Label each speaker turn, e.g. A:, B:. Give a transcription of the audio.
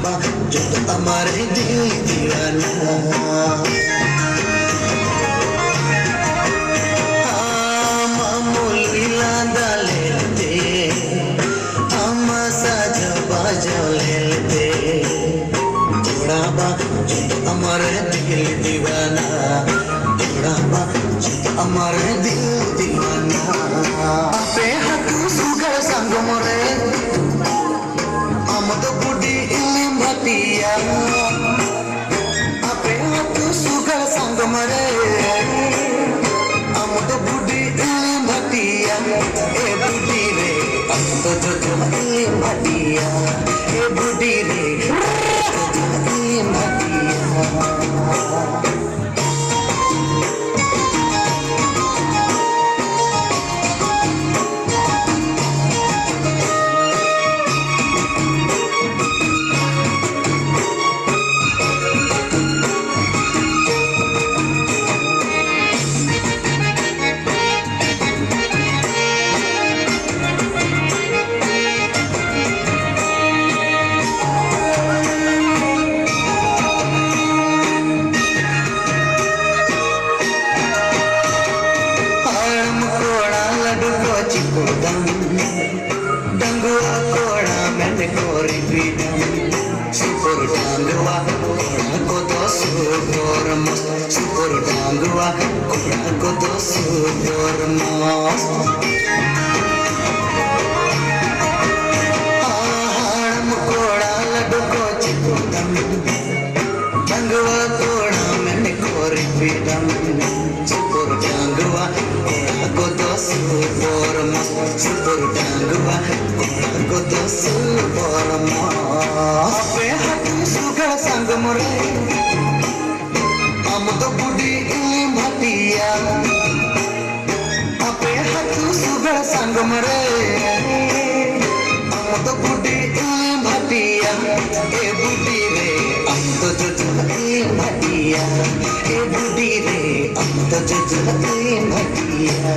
A: बा जो हमारे दिल दीवाना मामूली लादा लेते हम साजा बाजा लेते थोड़ा बा जो हमारे दिल दीवाना थोड़ा बा जो हमारे दिल दीवाना पे हाथ सुगर संग मोरे हम तो बुढ़ी इल्म भटिया पे हाथ सुगर संग मोरे हम तो बुढ़ी इल्म भटिया ए बुढ़ी रे हम तो जो इल्म भटिया ए बुढ़ी रे जो इल्म Bhatia Dangua koda mende kori bidam Super dangua koda kodo super mas Super dangua koda kodo super mas Aham koda ladu ko chikudam Dangua koda mende kori bidam Super dangua koda kodo super mas Super dangua koda super mas पे हाथ sugar संग मोरे हम तो बुढ़ी इल्म भटिया पे हाथ sugar संग मोरे हम तो बुढ़ी इल्म भटिया ए बुढ़ी रे हम तो जो इल्म भटिया ए बुढ़ी रे हम तो जो इल्म भटिया